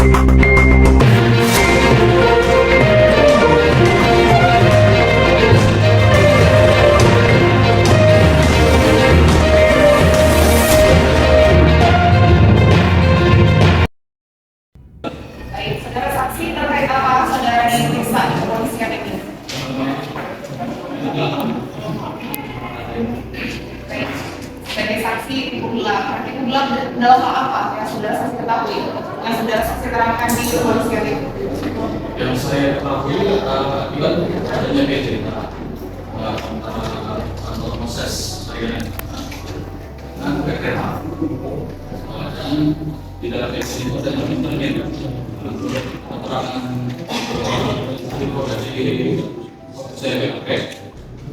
Baik, saudara saksi terkait apa saudara diperiksa di kepolisian ini? Baik, sebagai saksi Ibu Gilang dalam hal apa yang saudara saksi ketahui, yang saudara saksi terangkan di kepolisian itu? Yang saya ketahui akibat adanya PT kantor proses saya dengan PPH dan di dalam PT itu ada internet keterangan info dari CPP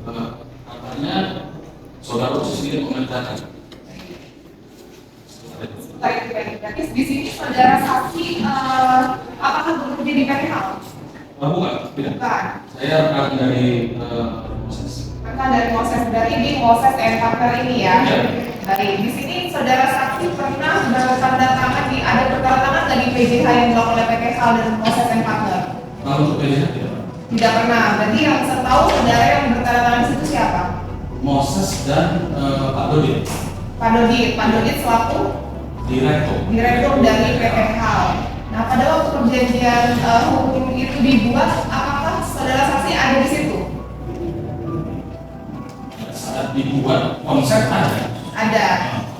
katanya saudara sendiri mengatakan. Baik. Jadi di sini saudara saksi apakah bekerja di PPH? Bukan, tidak. Bukan. Saya rekan dari proses. Rekan dari Moses, dari ini Moses and Partner ini ya. Ya. Baik, di sini saudara saksi pernah bertanda tangan ada bertanda tangan nggak di PJH yang dilakukan oleh PPH dan Moses and Partner? Kalau untuk PJH tidak. Tidak pernah. Berarti yang setahu saudara yang bertanda tangan di situ siapa? Moses dan Pak Dodit. Pak Dodit selaku direktur dari PPH. Nah, pada waktu perjanjian hukum itu dibuat, apakah saudara saksi ada di situ? Saat dibuat konsep ada. Ada.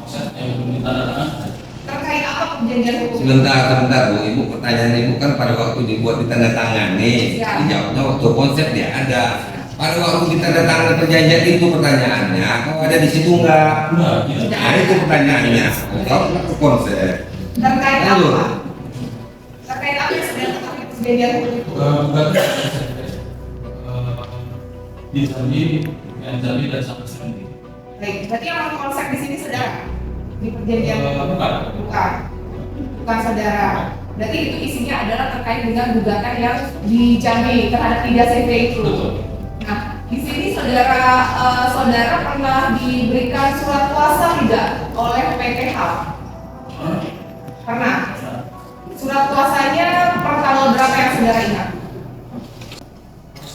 Konsep yang ditandatangan ada. Terkait apa perjanjian hukum? Sebentar Bu, Ibu pertanyaan Ibu kan pada waktu dibuat ditandatangani, Ya. dijawabnya waktu konsep dia ada. Pada waktu ditandatangani perjanjian itu pertanyaannya, kau ada di situ enggak? Enggak, tidak. Nah itu pertanyaannya, kau ke konsep. Terkait Lalu. apa? Terkait apa yang sedang terkait perjanjian hukum itu? Berarti di Jambi dan sampai sini. Baik, berarti yang konsep di sini saudara di perjanjian hukum? Bukan. Bukan saudara. Berarti itu isinya adalah terkait dengan gugatan yang di Jambi terhadap 3 CV itu. Betul. Nah, di sini saudara pernah diberikan surat kuasa tidak oleh PPH? Pernah. Surat kuasanya per tanggal berapa yang saudara ingat?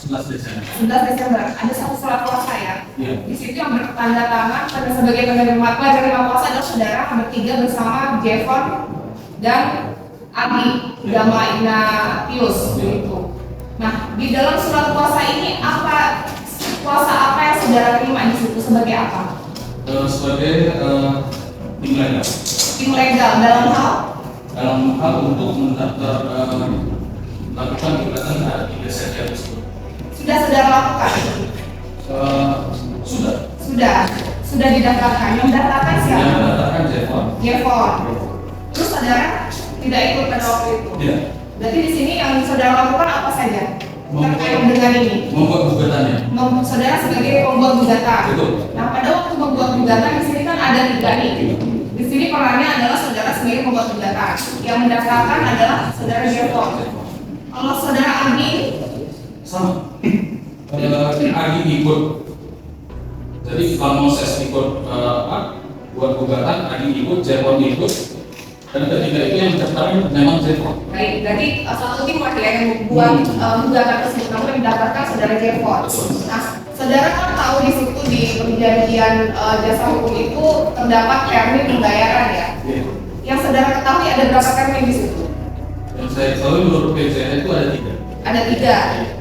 11 Desember. 11 Desember. Ada satu surat kuasa ya. Iya. Di situ yang bertanda tangan pada sebagai penerima kuasa adalah saudara bertiga bersama Jevon dan Adi Gama Ignatius begitu. Nah, di dalam surat kuasa ini kuasa apa yang saudara terima di situ sebagai apa? Sebagai tim legal. Tim legal dalam hal untuk mendaftar melakukan gugatan terhadap 3 CV tersebut. sudah saudara lakukan? Sudah didaftarkan. Yang mendaftarkan Yang siapa? mendaftarkan Jevon. Terus saudara tidak ikut pada waktu itu? Tidak. Berarti di sini yang saudara lakukan apa saja terkait dengan ini? Membuat gugatannya. Saudara sebagai pembuat gugatan. Betul. Nah, pada waktu membuat gugatan di sini kan ada 3 nih. Di sini perannya adalah saudara sebagai pembuat gugatan. Yang mendaftarkan adalah saudara Jevon. Kalau saudara Adi Sama. Agi ikut. Jadi kalau Moses ikut buat gugatan, Agi ikut, Jevon ikut. Dan ketiga itu yang mendaftarkan memang Jevon. baik, berarti satu tim lah ya yang membuat gugatan tersebut, namun yang mendaftarkan saudara Jevon. Nah, saudara kan tahu di situ di perjanjian jasa hukum itu terdapat termin pembayaran ya. Iya. Yang saudara ketahui ada berapa termin di situ? Yang saya tahu menurut PJN itu ada 3. Ada 3.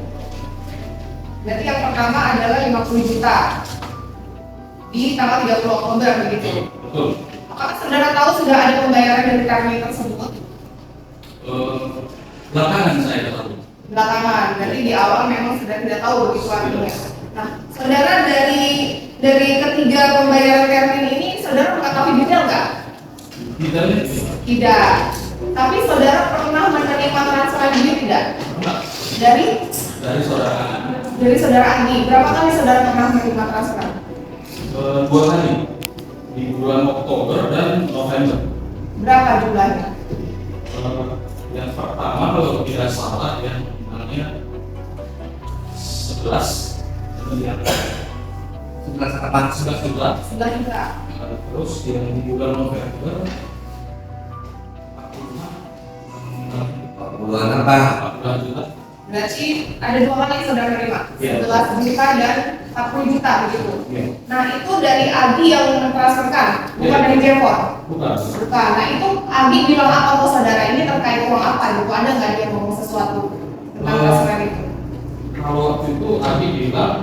Berarti yang pertama adalah 50 juta di tanggal 30 Oktober begitu. Betul. Apakah saudara tahu sudah ada pembayaran dari termin tersebut? Belakangan saya ketahui. Belakangan, berarti di awal memang sudah tidak tahu begitu artinya. Nah, saudara dari ketiga pembayaran termin ini, saudara mengetahui detail nggak? Detailnya Tidak. Tapi saudara pernah menerima transfer duit tidak? enggak. Dari Saudara saudara Andi. Berapa kali saudara pernah menerima transfer? 2 kali di bulan Oktober dan November. Berapa jumlahnya? Yang pertama kalau tidak salah yang namanya 11 kemudian 11 apa? 11 juta. 11 juta. Terus yang di bulan November 46 berapa? 40 juta. Berarti ada 2 kali saudara terima, Iya. 11 juta dan 40 juta begitu. Iya. Nah itu dari Adi yang mentransferkan, bukan Iya. dari Jevon. Bukan. Bukan. Nah itu Adi bilang apa ke saudara ini terkait uang apa gitu? Ada nggak dia ngomong sesuatu tentang transferan itu? Kalau waktu itu Adi bilang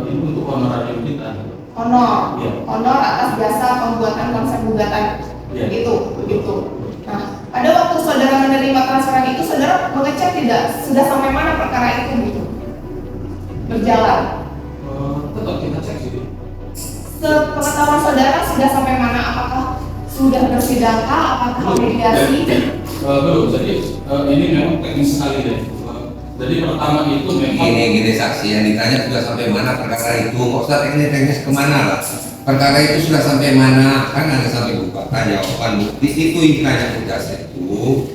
ini untuk honorarium kita. Honor, Iya. honor atas jasa pembuatan konsep gugatan. Iya. Begitu. Nah, pada waktu saudara menerima transferan itu, saudara mengecek tidak sudah sampai mana perkara itu gitu berjalan? Tetap kita cek sih. Sepengetahuan saudara sudah sampai mana? Apakah sudah bersidangkah? Apakah mediasi? Belum. Jadi ini memang teknis sekali deh. Jadi pertama itu memang Gini saksi yang ditanya sudah sampai mana perkara itu, nggak usah teknis kemana lah. Perkara itu sudah sampai mana, kan ada sampai gugatan, jawaban bukti itu ditanya ke jaksa itu.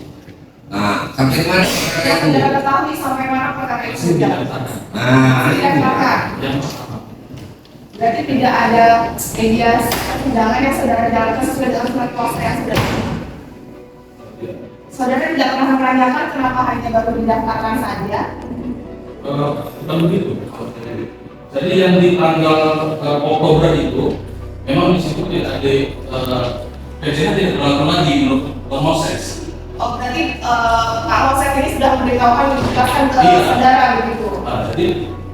Nah, sampai mana perkara Yang itu? saudara ketahui sampai mana perkara itu masih sudah? didaftarkan. Nah, Tidak daftar. Yang pertama. Berarti tidak ada mediasi persidangan yang saudara jalankan sesuai dengan surat kuasa yang sudah. Saudara tidak pernah menanyakan kenapa hanya baru didaftarkan saja? Bukan begitu. Jadi yang di tanggal Oktober itu memang di situ tidak ada PJH tidak berlaku lagi menurut Moses. Oh berarti Pak Moses ini sudah memberitahukan menjelaskan ke Iya. saudara begitu? Jadi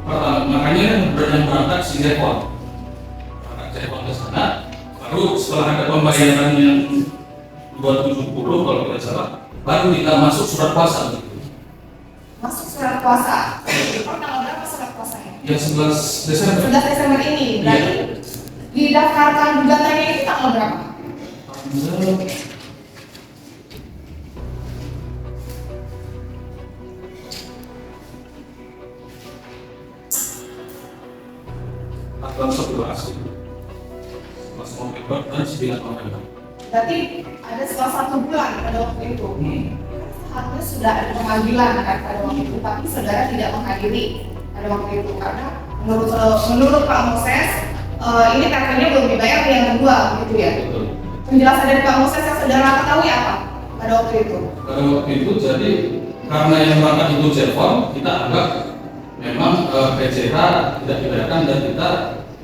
pertama, makanya kan berangkat si Jepon. Berangkat Jepon ke sana, baru setelah ada pembayaran yang 270 kalau tidak salah, baru kita masuk surat kuasa. Masuk surat kuasa. Oh tanggal berapa surat kuasanya? Yang 11 Desember. 11 Desember ini. Berarti didaftarkan gugatannya itu tanggal berapa? Tanggal 11 November dan 9 November. Berarti ada setelah 1 bulan pada waktu itu. Harusnya sudah ada pemanggilan kan pada waktu itu, tapi saudara tidak menghadiri pada waktu itu karena menurut Pak Moses ini kartunya belum dibayar yang kedua gitu ya. Betul. Penjelasan dari Pak Moses yang saudara ketahui apa pada waktu itu? Pada waktu itu jadi karena yang berangkat itu Jepon, kita anggap memang PJH tidak dibayarkan dan kita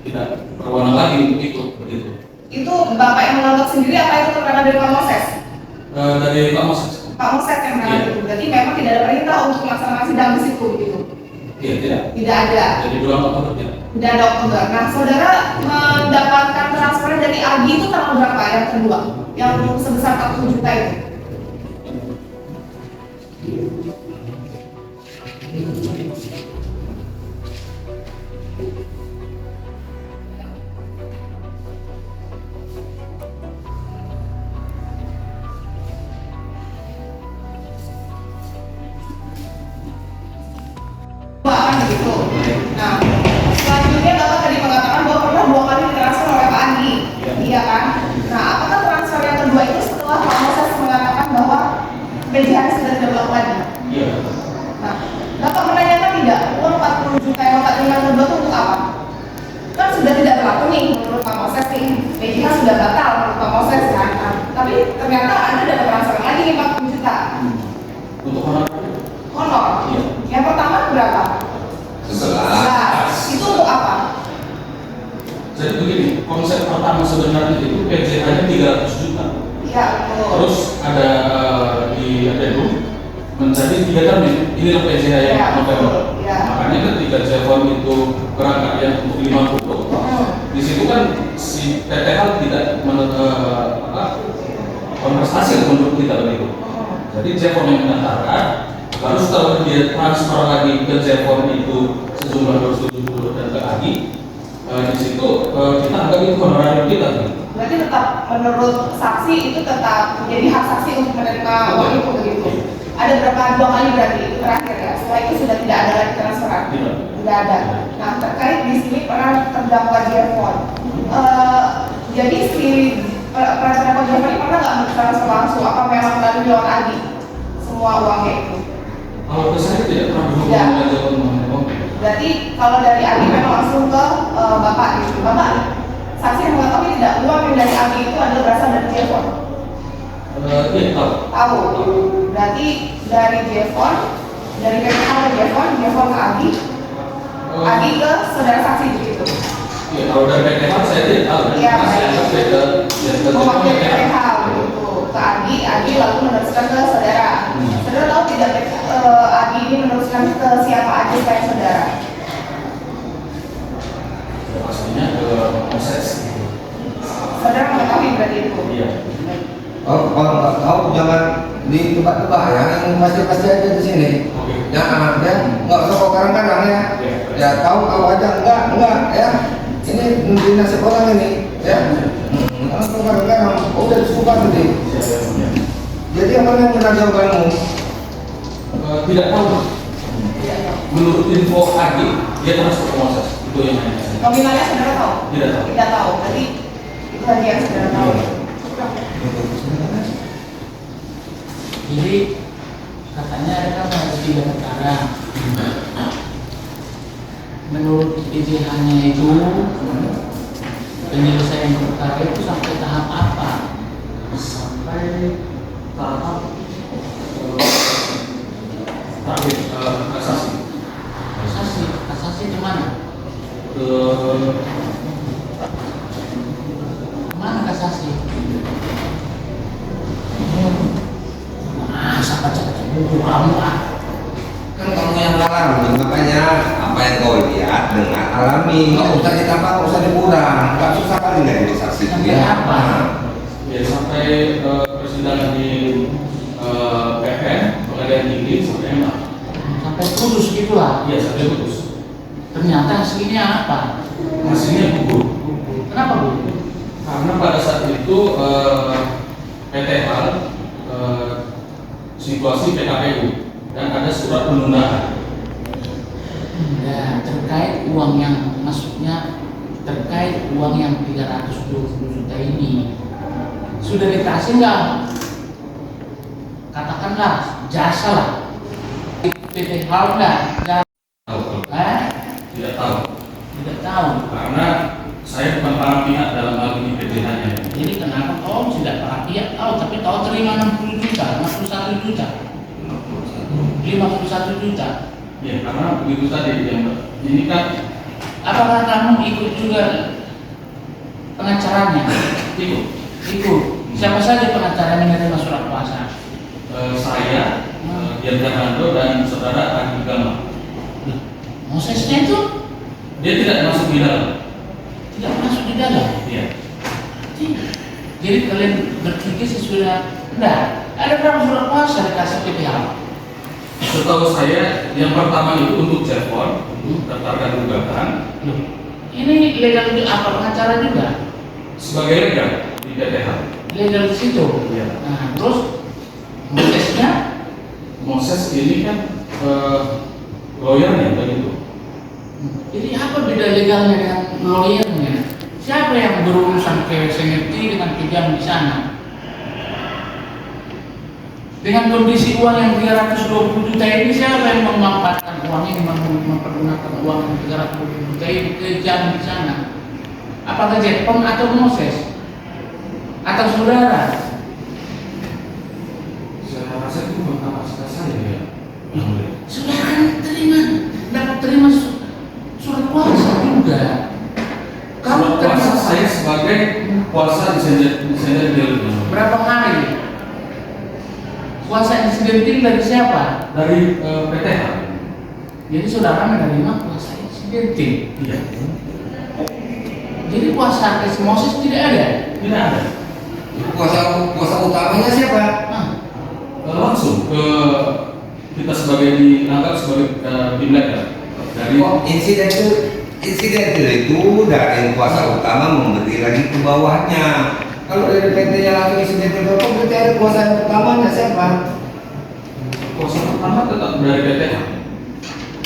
tidak berwenang lagi untuk ikut begitu. Itu Bapak yang menganggap sendiri apa itu keterangan dari Pak Moses? Dari Pak Moses. Pak Moses yang menganggap Iya. itu. Berarti memang tidak ada perintah untuk melaksanakan sidang di situ gitu. Iya tidak. Tidak ada. Jadi bulan Oktober tidak. Tidak ada Oktober. Nah, saudara mendapatkan transfer dari Agi itu tanggal berapa yang kedua? Yang sebesar 40 juta itu? Kan begitu. Nah, selanjutnya Bapak tadi mengatakan bahwa pernah 2 kali ditransfer oleh Pak Andi. Iya kan? Nah, apakah transfer yang kedua itu setelah Pak Moses mengatakan bahwa PJH sudah tidak berlaku lagi? Iya. Nah, Bapak menanyakan tidak, uang 40 juta yang Bapak terima kedua itu untuk apa? Kan sudah tidak berlaku nih menurut Pak Moses nih, PJH sudah batal menurut Pak Moses kan? Nah, tapi ternyata Anda dapat transfer lagi nih 40 juta. Untuk honor. Honor. Iya. Yang pertama berapa? 11. Itu untuk apa? Jadi begini, konsep pertama sebenarnya itu PJH-nya 300 juta. Iya, betul. Terus ada di addendum menjadi 3 termin. Inilah PJH yang Iya, November. iya. Makanya ketika Jepon itu berangkat yang untuk 50, di situ kan si PTH tidak konversasi menurut kita begitu. Jadi Jepon yang mendaftarkan, baru setelah dia transfer lagi ke Jepon itu sejumlah 270 dan ke Agi, di situ kita anggap itu honorarium kita. Berarti tetap menurut saksi itu tetap menjadi hak saksi untuk menerima uang itu begitu. Ada berapa 2 kali berarti itu terakhir ya. Setelah itu sudah tidak ada lagi transferan. Tidak. Tidak ada. Nah terkait di sini peran terdakwa Jevon. Jadi si peran terdakwa Jevon ini pernah nggak bertransfer langsung? Apa memang melalui lewat Adi semua uangnya itu? Kalau ke saya tidak pernah berhubungan Tidak. dengan Jepon mengenai uang. Berarti kalau dari Adi memang langsung ke Bapak gitu. Bapak saksi yang mengetahui tidak uang yang dari Adi itu adalah berasal dari Jevon. Iya tahu. Tahu. Berarti dari Jevon, dari PPH ke Jevon, Jevon ke Agi, Agi ke saudara saksi begitu. Iya, kalau dari PTH saya tidak tahu. Iya, Masih baik. ada beda. Mewakili PPH begitu ke Agi, Agi lalu meneruskan ke saudara. Saudara tahu tidak Agi ini meneruskan ke siapa aja selain saudara? Pastinya ke proses. Saudara mengetahui berarti itu. Iya. Oh, kalau nggak tahu jangan ditebak-tebak ya, yang pasti aja di sini. Oke. Ya, nggak usah kok kadang-kadang ya. Iya. Ya tahu aja enggak ya. Ini dinasib orang ini ya. Kalau kadang-kadang udah cukup nanti. Jadi apa yang benar jawabanmu? Tidak tahu. Tidak tahu. Menurut info Agi, dia masuk ke proses. Itu yang hanya saya. Nominalnya saudara tahu? Tidak tahu. Tidak tahu. Berarti itu saja yang saudara tahu. Jadi katanya ada kan ada 3 perkara. Menurut IPTH-nya itu penyelesaian perkara itu sampai tahap apa? Sampai tahap terakhir kasasi. Kasasi di mana? Mana kasasi? Masa baca-baca buku kamu ah? Kan kamu yang alami, makanya apa yang kau lihat dengan alami, nggak usah ditambah, nggak usah dikurang, nggak susah kali nggak jadi saksi itu Sampai ya. apa? Ya sampai persidangan di PN Pengadilan Tinggi sampai MA. Sampai putus gitulah. Iya sampai putus. Ternyata hasilnya apa? Hasilnya gugur. Kenapa Bu? Karena pada saat itu PTH situasi PKPU dan ada surat penundaan. Ya, terkait uang yang masuknya, terkait uang yang 320 juta ini sudah dikasih nggak? Katakanlah jasa lah, PPH nggak? Tahu? Tidak Tidak tahu. tahu. Karena saya bukan para pihak dalam hal ini PTH-nya. Jadi kenapa kau tidak para pihak tahu, tapi kau terima 60 juta, 61 juta, 51 juta? Ya karena begitu tadi yang ini kan Apakah kamu ikut juga pengacaranya? ikut. Ikut. Siapa saja pengacara yang menerima surat kuasa? Saya, Dian Fernando dan saudara Agi Gama. Mosesnya itu Dia tidak masuk di dalam. tidak masuk di dalam. Iya. Tidak. Jadi kalian berpikir sesudah enggak? Ada berapa surat kuasa dikasih PPH? Setahu saya yang pertama itu untuk Jevon, daftarkan gugatan Loh, ini legal untuk apa pengacara juga? sebagai legal di PTH. Legal di situ. Iya. Nah, terus Mosesnya Moses ini kan lawyernya begitu. jadi apa beda legalnya dengan lawyernya? Siapa yang berurusan ke Sengerti dengan pinjam di sana? Dengan kondisi uang yang 320 juta ini, siapa yang memanfaatkan uang ini, mempergunakan uang yang 320 juta ini ke jam di sana? Apakah Jepang atau Moses? Atau saudara? Saya rasa itu bukan kapasitas saya ya. Saudara dapat terima surat kuasa juga. Kamu Kuasa terima saya sebagai kuasa insiden berapa hari? Kuasa insidentil dari siapa? dari PTH. Jadi saudara menerima kuasa insidentil. Iya. Jadi kuasa Moses tidak ada. Tidak ada. Kuasa utamanya siapa? Nah, Langsung ke kita sebagai dianggap sebagai tim legal dari Insiden itu dari kuasa utama memberi lagi ke bawahnya. Kalau dari PT-nya langsung insiden itu, berarti ada kuasa yang utamanya siapa? kuasa pertama tetap dari PTH.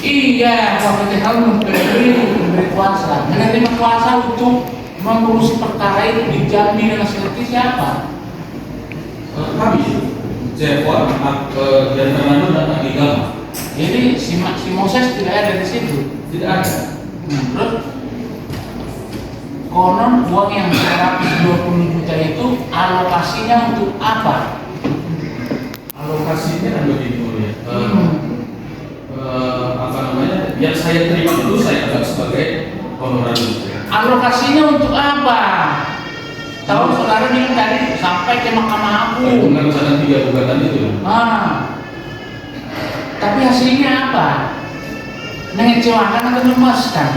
iya, kalau PTH memberi kuasa, menerima kuasa untuk mengurusi perkara itu dijamin dengan seperti siapa? Kami Jevon, Dian Fernando dan Agi Gama. Jadi si Moses tidak ada di situ. Tidak ada. Terus konon uang yang 120 juta itu alokasinya untuk apa? alokasinya kan begini mulia. Apa namanya? Yang saya terima itu saya anggap sebagai honorarium. Alokasinya untuk apa? Tahu saudara bilang tadi sampai ke Mahkamah Agung. Pengajuan 3 gugatan itu. Tapi hasilnya apa? Mengecewakan atau memuaskan?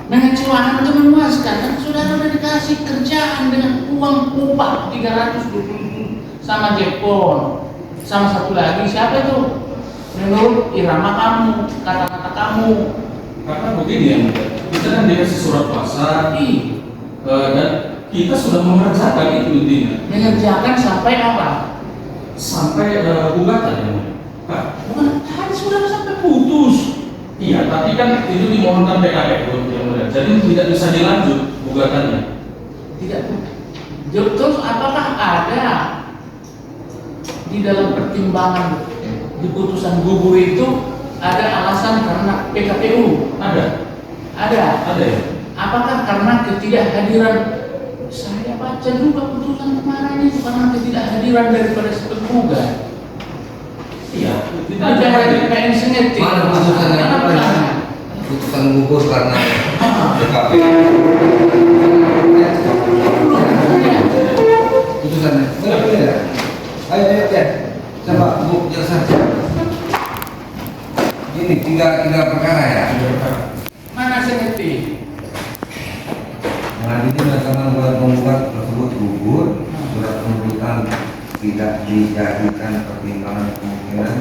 Mengecewakan atau memuaskan? Kan saudara udah dikasih kerjaan dengan uang upah 320 sama Jepon, sama satu lagi siapa itu? Menurut irama kamu, kata-kata kamu. Karena begini ya, kita kan dikasih surat kuasa, dan kita sudah mengerjakan itu intinya. Mengerjakan sampai apa? Sampai gugatan ya, Pak. Bukan, tadi sudah sampai putus. Iya, tapi kan itu dimohonkan PKPU yang mulia. Jadi tidak bisa dilanjut gugatannya. Tidak. Terus apakah ada di dalam pertimbangan di putusan gugur itu ada alasan karena PKPU? Ada. Ada. Ada ya. Apakah karena ketidakhadiran? Saya baca juga putusan kemarin itu karena ketidakhadiran daripada si penggugat. Iya. Tidak ada di PN Sengetik. Mana putusannya? Putusan gugur karena PKPU. Putusannya. Ya. Ayo ya. Coba Bu jelaskan. Ini tiga perkara ya. Mana Sengetik? Pengadilan mengatakan bahwa penggugat tersebut gugur, surat tuntutan tidak dijadikan pertimbangan kemungkinan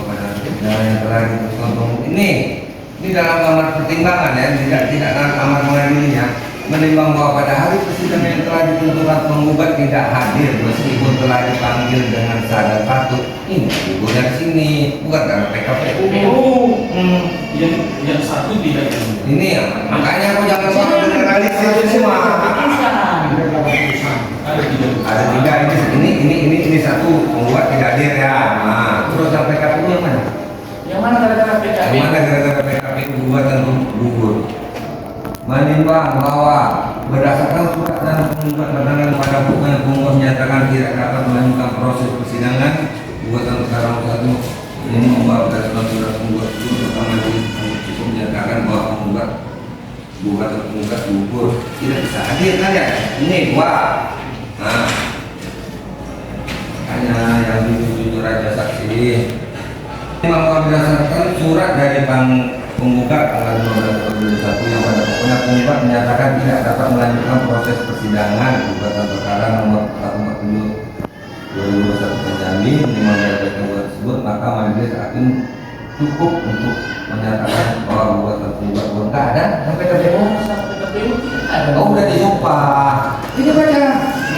pada persidangan yang telah ditonton ini dalam kamar pertimbangan ya, tidak dalam kamar pengadilannya, menimbang bahwa pada hari persidangan yang telah ditentukan penggugat tidak hadir meskipun telah dipanggil dengan sadar patut. Ini gugur dari sini, bukan karena PKPU. Yang satu tidak. Ini ya, makanya aku jangan soal generalisir semua. Ada tidak. Ada tiga ini satu penggugat tidak hadir ya. Nah, terus yang PKPU yang mana? Yang mana gara-gara PKPU? Yang mana gara-gara PKPU gugatan gugur? Menimbang bahwa berdasarkan surat dan penggugat tertanggal pada pokoknya penggugat menyatakan tidak dapat melanjutkan proses persidangan gugatan perkara satu ini membawa berdasarkan surat penggugat itu pertama itu menyatakan bahwa gugatan penggugat gugur tidak bisa hadir kan ya? Ini dua. Nah, hanya yang jujur aja saksi. Memang berdasarkan surat dari penggugat tanggal 15/21 yang pada pokoknya penggugat menyatakan tidak dapat melanjutkan proses persidangan gugatan perkara nomor 440/2021 terjadi mengenai penggugat tersebut, maka majelis hakim cukup untuk menyatakan bahwa gugatan penggugat tidak ada sampai PKPU. Oh, udah disumpah. Ini baca.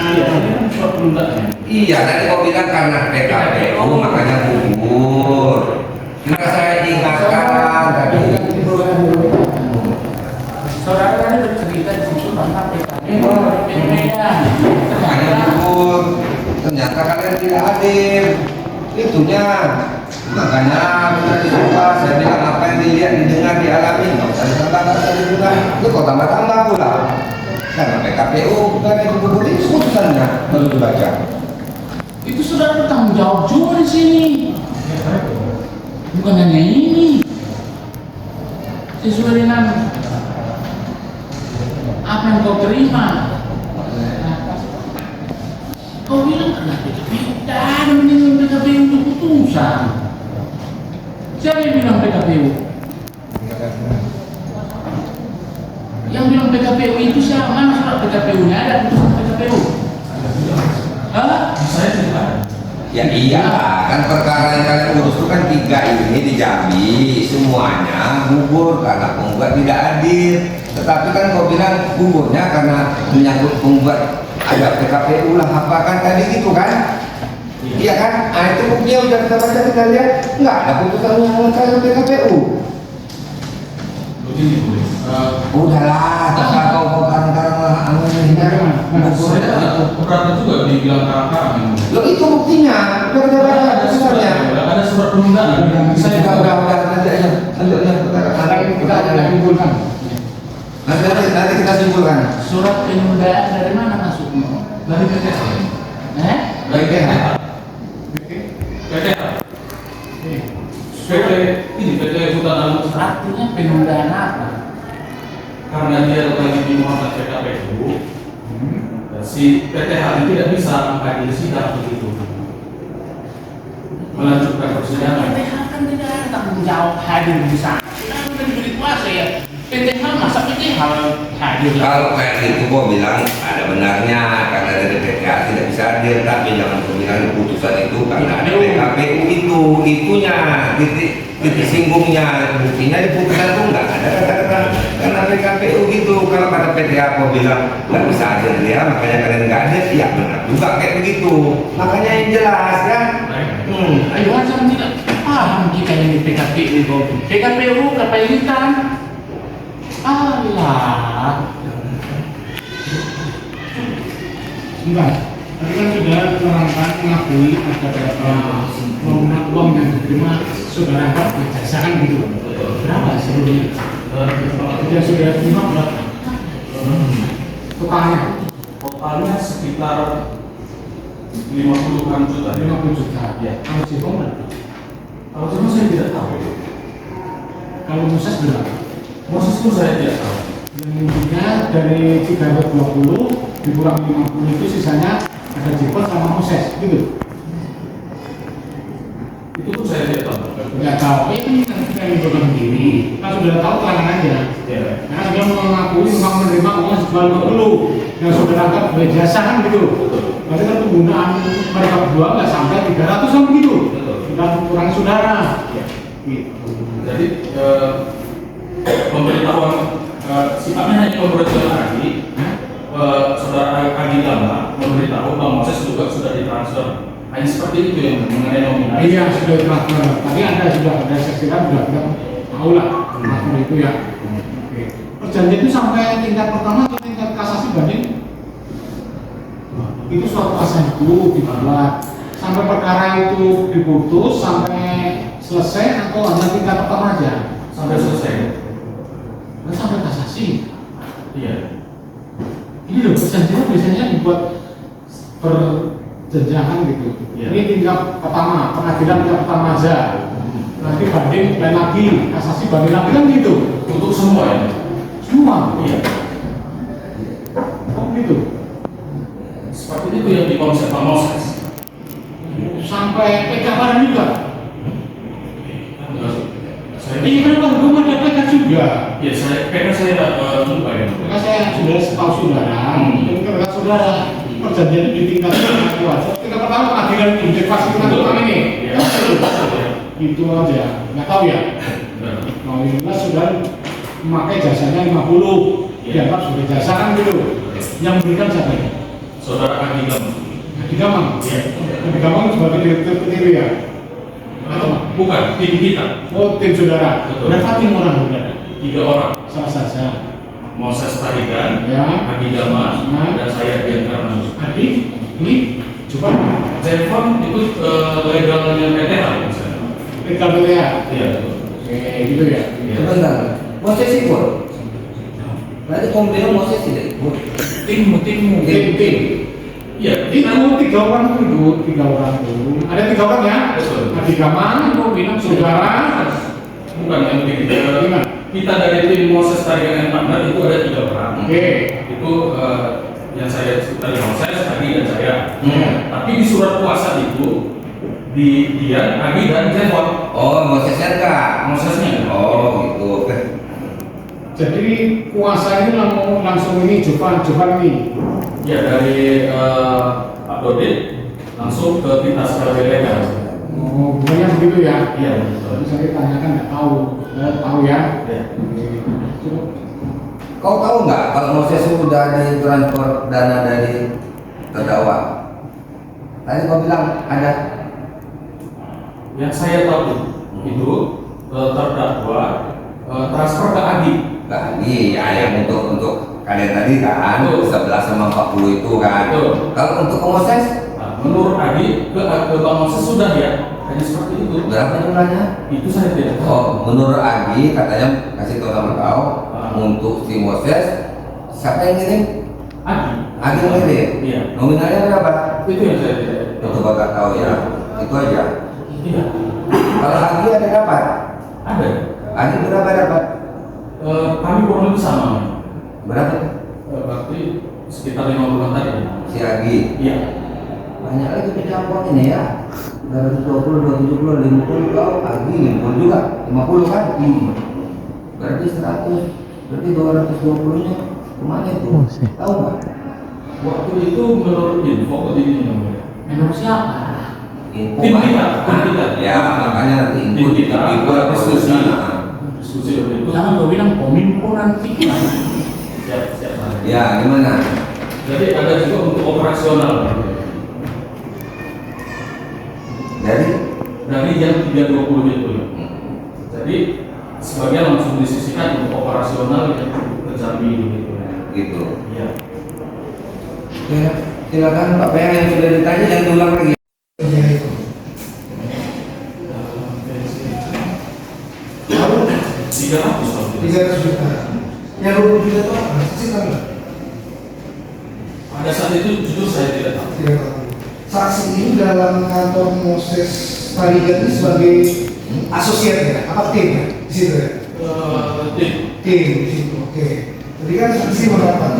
Iya, ini kan surat penundaan. Iya, tadi kau bilang karena PKPU makanya gugur. Maka saya ingatkan tadi. Saudara tadi bercerita di situ tentang PKPU. Makanya gugur. Ternyata kalian tidak hadir. Itunya. Makanya kita disumpah. Saya bilang apa yang dilihat, didengar, dialami. Nggak usah ditambah tadi juga. Itu kok tambah-tambah pula. Karena PKPU bukan itu gugur itu putusannya baru dibaca. Itu sudah bertanggung jawab juga di sini. Bukan hanya ini. Sesuai dengan apa yang kau terima. Kau bilang karena PKPU dan menilai PKPU untuk putusan. Siapa yang bilang PKPU? Yang bilang PKPU itu siapa? Mana surat PKPU-nya? Ada putusan PKPU? Hah? Saya tidak ada. Ya iya, kan perkara yang kalian urus itu kan tiga ini di Jambi semuanya gugur karena penggugat tidak hadir. Tetapi kan kau bilang gugurnya karena menyangkut penggugat ada PKPU lah apa kan tadi gitu kan? Iya kan? Nah itu buktinya udah kita baca kita lihat nggak ada putusan yang mengenai PKPU. Begini Bu. Udahlah, terserah kau karang-karang ini Saya keberatan juga dibilang karang-karang. Lo itu buktinya, udah kita baca putusannya. Ada surat penundaan. Saya Udah nanti aja, lanjut perkara kita ada Nanti kita simpulkan. Surat penundaan dari mana masuknya? Dari PTH. Baik ya. PTH. PT Hutan Alam Artinya penundaan apa? karena dia lagi di Muhammad PKPU, si PTH ini tidak bisa menghadiri sidang begitu, melanjutkan persidangan. PTH kan tidak ada tanggung jawab hadir di sana. Kita sudah diberi kuasa ya. PTH masa PTH hadir? Kalau kayak gitu kok bilang ada benarnya karena dari PTH tidak bisa hadir, tapi jangan kau bilang keputusan itu karena ada PKPU itunya titik singgungnya, buktinya di putusan itu nggak ada kata-kata karena PKPU gitu. Kalau kata PTH kau bilang nggak bisa hadir dia, makanya kalian nggak hadir, ya benar juga kayak begitu. Makanya yang jelas ya. Ayo macam tidak paham kita yang di PKPU. PKPU kepelitan. Allah. Enggak, tadi kan sudah terangkan mengakui ada beberapa uang yang diterima saudara Pak berdasarkan gitu. Berapa sebelumnya? Dia sudah terima berapa? Totalnya Totalnya sekitar 50-an juta. 50 juta. Ya. Kalau Jepang berapa? Kalau cuma saya tidak tahu. Kalau Moses berapa? Proses pun saya tidak tahu. Yang intinya dari 320 dikurang 50 itu sisanya ada Jepang sama Moses gitu. Itu pun saya tidak tahu. Nggak tahu, ini kan kita yang berbagi diri. Kan sudah tahu terangan aja. Ya. Karena dia mengakui memang menerima uang sejual 50 yang sudah anggap sebagai jasa kan gitu. Berarti kan penggunaan mereka berdua nggak sampai 300 kan begitu. Betul. Sudah kurang saudara. Ya. Gitu. Jadi pemberitahuan sifatnya hanya pemberitahuan lagi. Saudara Agi Gama memberitahu Bang Moses juga sudah ditransfer. Hanya seperti itu yang mengenai nominal. Iya sudah transfer. Tadi ada seksi kan sudah tahu lah transfer itu ya. Oke. Perjanjian itu sampai tingkat pertama atau tingkat kasasi banding? Itu suatu asal itu dibuat sampai perkara itu diputus sampai selesai atau hanya tingkat pertama aja? Sampai selesai. Dan sampai kasasi. Iya. Ini loh perjanjian biasanya dibuat perjenjangan gitu. Iya. Ini tingkat pertama, pengadilan tingkat pertama aja. Nanti banding lain lagi, kasasi banding lagi kan gitu. Untuk semua ya. Semua. Iya. Oh gitu. Seperti itu yang dikonsep Bang Moses. Sampai PK juga. Saya Ini kan Bang Guma ada PK juga. ya saya tidak lupa ya. Maka saya sudah setahu saudara, mungkin karena saudara perjanjian itu ditingkatkan kuasa. Tingkat pertama pengadilan itu fasilitas utama ini. Iya. Itu aja, nggak tahu ya. Nah, ini sudah memakai jasanya 50, dianggap sebagai jasa kan gitu. Yang memberikan siapa ya? Saudara Agi Gama. Adi Gamang. Iya. Adi Gamang sebagai direktur penyidik ya. Bukan tim kita. Oh, tim saudara. Betul. Berapa tim orang saudara? 3 orang. Salah saja. Moses Tarigan, Ya. Agi Gama, dan saya Dian Karnus. Adi, ini coba. Zevon ikut legalnya PTH misalnya. Kita ya. Iya betul. Oke, gitu ya. Iya. Sebentar, Moses ikut. Berarti kamu bilang Moses tidak ikut. Tim. Tim. Iya. Itu 3 orang itu, 3 orang itu. Ada 3 orang ya? Betul. Adi Gamang, bilang saudara. Bukan yang begitu. Gimana? Kita dari tim Moses Tarigan dan partner itu ada 3 orang. Oke. Itu yang saya dari Moses, Agi dan saya. Tapi di surat kuasa itu di Dian, Agi dan Zevon. Oh, Mosesnya enggak. Mosesnya. Oh, gitu. Oke. Jadi kuasa ini langsung ini Jovan ini. Ya dari Pak Dodit langsung ke kita secara legal. Oh, bukannya begitu ya? Iya Terus betul. saya tanyakan nggak tahu, tahu ya? Ya. Coba. Kau tahu nggak kalau Moses sudah ditransfer dana dari terdakwa? Tadi kau bilang ada. Yang saya tahu itu terdakwa transfer ke Adi. Lagi ya yang untuk kalian tadi kan Betul. 11 sama 40 itu kan. Betul. Kalau untuk ke Moses Nah, menurut Adi ke Bang Moses sudah ya, hanya seperti itu. berapa jumlahnya? Itu saya tidak tahu. Oh, menurut Agi katanya kasih tahu sama kau Untuk si Moses, siapa yang ngirim? Adi ngirim. Iya. Nominalnya berapa? Itu yang saya tidak Itu bapak tahu ya. Itu aja. Iya. Kalau Adi ada dapat? Ada. Adi berapa dapat? Kami kurang lebih sama. Berapa? Berarti sekitar 50 tadi. Si Adi. Iya. Banyak lagi pecampur ini ya. 220, 270, 50 kau Adi 50 juga. 50 kan? Berarti 100. Berarti 220 nya kemana itu? Tahu nggak? Waktu itu menurut info ini yang mulia. Menurut siapa? Info Tim kan? kita, tim kita. Ya makanya nanti info Tim kita, info diskusi. diskusi. Diskusi waktu itu. Jangan kau bilang kominfo nanti. Siap, siap. Ya gimana? Jadi ada juga untuk operasional. Dari jam 3.20 itu. Jadi sebagian langsung disisihkan untuk operasional yang ke Jambi gitu. Gitu. Iya. Ya, silakan Pak Pea yang sudah ditanya jangan diulang lagi. Tiga ratus. 300 juta. Yang 20 juta itu apa? Saksi tahu nggak? Pada saat itu jujur saya tidak tahu. Tidak tahu. Saksi ini dalam kantor Moses Tarigan ini sebagai asosiat ya? Apa tim ya? Di situ ya? Tim. Tim di situ. Oke. Jadi kan saksi mengatakan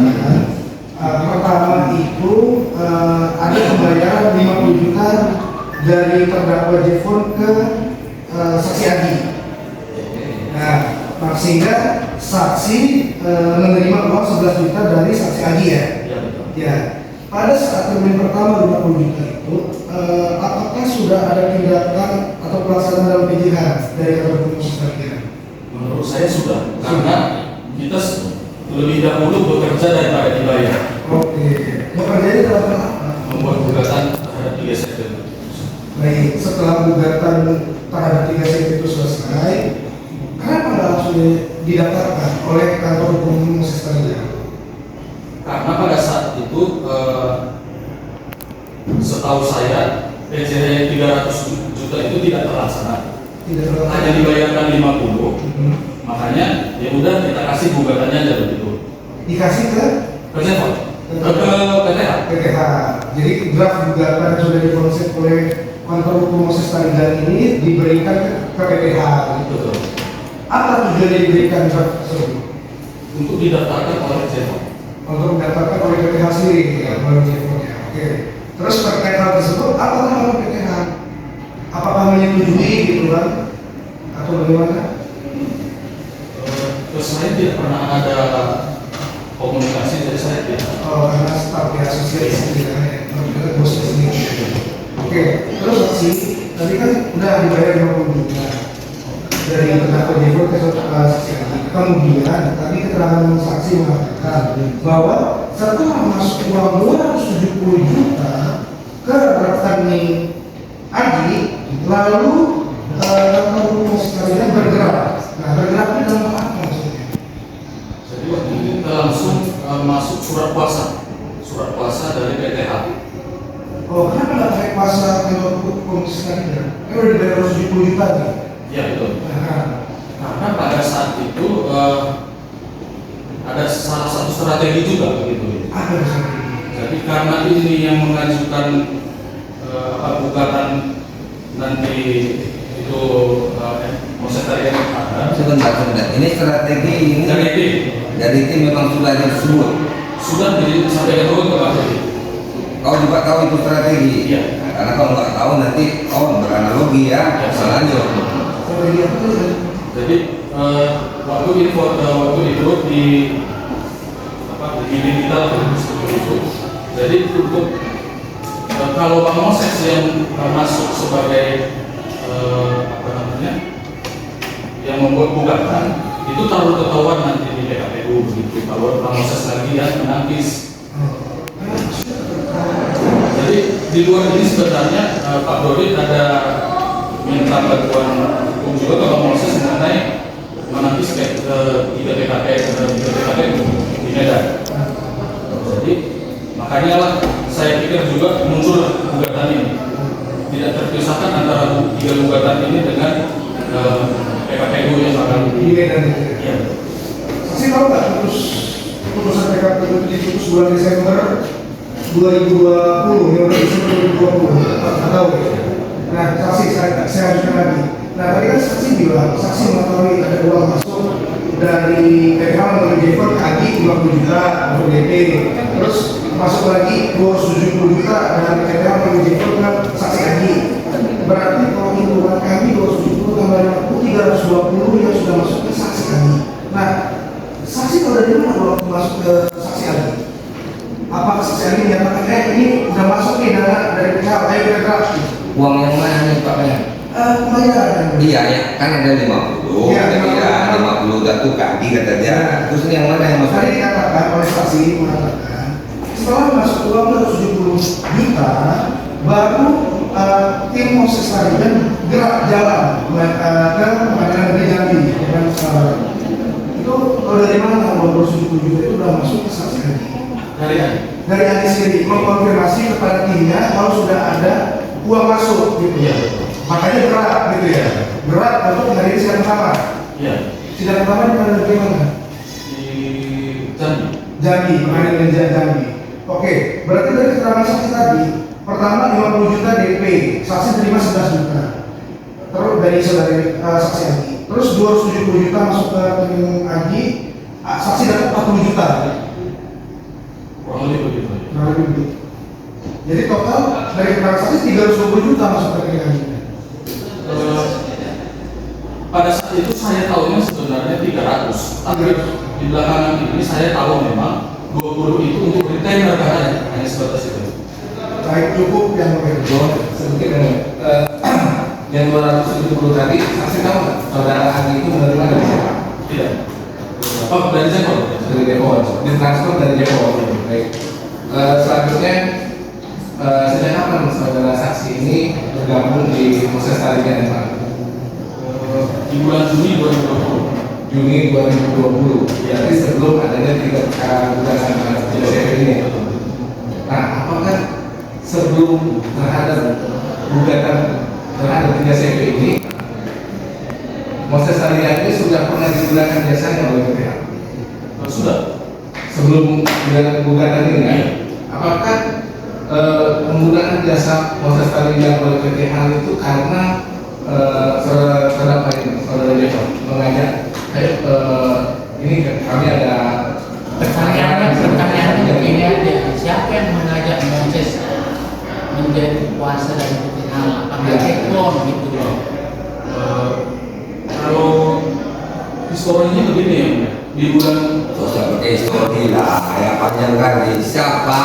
pertama itu ada pembayaran 50 juta dari terdakwa Jefon ke saksi Adi. Nah, sehingga saksi menerima uang 11 juta dari saksi Adi ya. Ya, betul. Ya. Pada saat termin pertama 50 juta itu, apakah sudah ada tindakan atau pelaksanaan dalam penyidikan dari kantor Moses Tarigan? Menurut saya sudah, karena kita lebih dahulu bekerja daripada dibayar. Oke. Bekerjanya dalam hal apa? Membuat gugatan terhadap 3 sektor. Baik, setelah gugatan terhadap 3 sektor itu selesai, kenapa nggak langsung didaftarkan oleh kantor hukum Moses Tarigan? Karena pada saat itu setahu saya PCH 300 juta itu tidak terlaksana. Tidak terlalu. Hanya dibayarkan 50. Makanya ya udah kita kasih gugatannya aja begitu. Dikasih ke Ke Jefon. Ke PTH. PTH. Jadi draft gugatan yang sudah dikonsep oleh kantor hukum Moses Tarigan ini diberikan ke PTH. Gitu. Betul. Apa tujuannya diberikan draft tersebut? Untuk didaftarkan oleh Jefon. Untuk mendapatkan oleh PTH sendiri ya, melalui teleponnya. Oke. Terus terkait hal tersebut, apa tanggapan PTH? Apakah menyetujui gitu kan? Atau bagaimana? Terus saya tidak pernah ada komunikasi dari saya tidak. Oh, karena staf ya asosiasi sendiri kan ya, karena bosnya sendiri. Oke. Terus saksi tadi kan udah dibayar 50 juta dari terdakwa Jefon ke saksi Adi. Kemudian tadi keterangan saksi mengatakan bahwa setelah masuk uang 270 juta ke rekening Adi, lalu kantor hukum sekalian bergerak. Nah, bergeraknya dalam apa maksudnya? Jadi waktu itu kita langsung masuk surat kuasa dari PTH. Oh, kenapa nggak pakai kuasa kantor hukum sekalian? Kan udah dibayar 270 juta nih. Ya betul. Nah, Karena pada saat itu ada salah satu strategi juga begitu. apa maksudnya? Jadi karena ini yang mengajukan gugatan nanti itu Moses Tarigan ada. Sebentar. Ini strategi ini dari tim memang sudah disebut. Sudah disampaikan dulu ke Pak Jadi. Kau juga tahu itu strategi. Iya. Karena kalau nggak tahu nanti kau beranalogi ya. Lanjut. Strategi apa tuh? Jadi waktu itu di diri kita seperti itu. Jadi untuk kalau Bang Moses yang masuk sebagai yang membuat gugatan itu terlalu ketahuan nanti di PKPU begitu. Kalau Bang Moses lagi yang menangkis. Jadi di luar ini sebenarnya Pak Dodi ada minta bantuan hukum juga ke Bang Moses mengenai menangkis ke 3 PKPU di Medan. Jadi makanya lah saya pikir juga muncul gugatan ini. Tidak terpisahkan antara 3 gugatan ini dengan PKPU yang akan Di Medan itu. Iya. Saksi saksi tahu nggak putusan PKP itu diputus bulan Desember 2020, ya Desember 2020, nggak tahu ya. Nah, saksi saya haruskan lagi. Nah, tadi kan saksi bilang, saksi mengetahui ada uang masuk dari PH melalui Jepang Agi 50 juta untuk DP, terus masuk lagi 270 juta dari PH melalui Jepang ke saksi Agi. Berarti kalau hitungan kami 270 tambah 50, 320 yang sudah masuk ke saksi Agi. Nah, saksi kalau dari mana waktu masuk ke saksi Agi? Apakah saksi Agi menyatakan ini udah masuk nih dana dari PH, ayo kita gerak? Uang yang mana nih Pak Ben? Pembayaran. Iya ya, kan ada 50, Iya, ada 50 jatuh kaki kata dia. Terus ini yang mana yang masuk? Tadi dikatakan oleh saksi mengatakan setelah masuk uang 270 juta, baru tim Moses Tarigan gerak jalan ke pengadilan negeri Jambi dengan itu kalau dari mana uang 270 juta itu sudah masuk ke saksi Dari dari Adi sendiri mengkonfirmasi kepada timnya kalau sudah ada uang masuk gitu ya. Makanya gerak gitu ya, gerak untuk menghadiri sidang pertama. Iya. Sidang pertama di mana negeri mana? Di Jambi. Jambi, pengadilan negeri Jambi. Oke, berarti dari keterangan saksi tadi, pertama 50 juta DP, saksi terima 11 juta. Terus dari saudara saksi Agi. Terus 270 juta masuk ke rekening Agi, saksi dapat 40 juta. Kurang lebih begitu. Kurang lebih begitu. Jadi total dari keterangan saksi 320 juta masuk ke rekening Agi. Pada saat itu saya tahunya sebenarnya 300, tapi di belakangan ini saya tahu memang 20 itu untuk retainer kan hanya sebatas itu. Baik, cukup yang berbeda. Sedikit yang 270 tadi, saksi tahu nggak saudara Agi itu menerima dari siapa? Tidak. Oh, dari Jepang. Dari Depok, ditransfer dari Depok. Baik. Selanjutnya, sejak kapan saudara saksi ini bergabung di proses tarikan Pak? Di bulan Juni 2020. Juni 2020. Jadi sebelum adanya tiga gugatan JCP ini. Nah, apakah sebelum terhadap gugatan terhadap 3CP ini, Moses Tarigan ini sudah pernah digunakan jasanya oleh PPH? Sudah. Sebelum gugatan ini, kan? Apakah penggunaan jasa Moses Tarigan oleh PPH itu karena saudara Jepang mengajak, ini kami ada pertanyaannya begini aja, siapa yang mengajak Moses menjadi kuasa dari PPH? Apakah Jepang gitu loh? Kalau historinya begini ya, di bulan Tidak pakai histori lah, ya panjang kali. Siapa?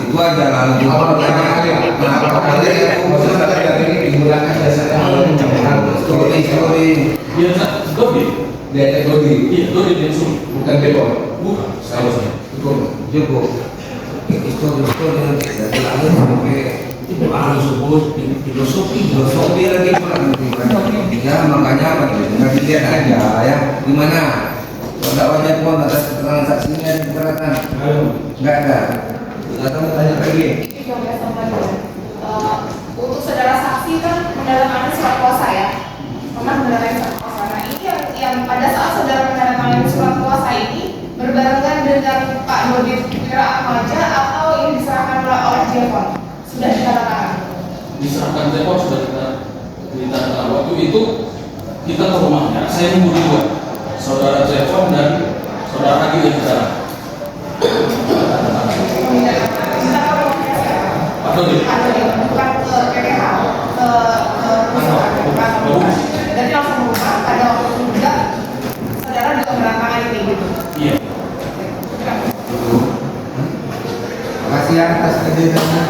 Itu aja lalu apa pertanyaan? Kenapa kali Moses Tarigan ini digunakan jasanya oleh PPH? Histori. dia Dodi. Dia Dodi, Iya, Dodi dia suruh. bukan Depok. Bukan, salah saya. Cukup. Histori nanti dari lahir sampai Itu harus sebut filosofi. filosofi lagi kurang. Ya makanya apa tuh? Nggak dilihat aja ya. Gimana? Kalau wajah pun atas keterangan saksinya di keberatan. Nggak ada. Nggak tahu tanya lagi. Untuk saudara saksi kan menandatangani surat kuasa ya, pernah menandatangani surat kuasa. Nah ini yang pada saat saudara menandatangani surat kuasa ini berbarengan dengan Pak Dodi Wira Atmaja atau ini diserahkan oleh Jepang sudah ditandatangani. Diserahkan Jepang sudah kita ditandatangani. Waktu itu kita ke rumahnya, saya nunggu di luar. Saudara Jepang dan saudara Agi yang bicara. Pak Dodi. Bukan ke PPH, ke jadi langsung rumah pada waktu itu juga saudara juga menandatangani kayak gitu. Iya. Terima kasih ya atas kejutannya.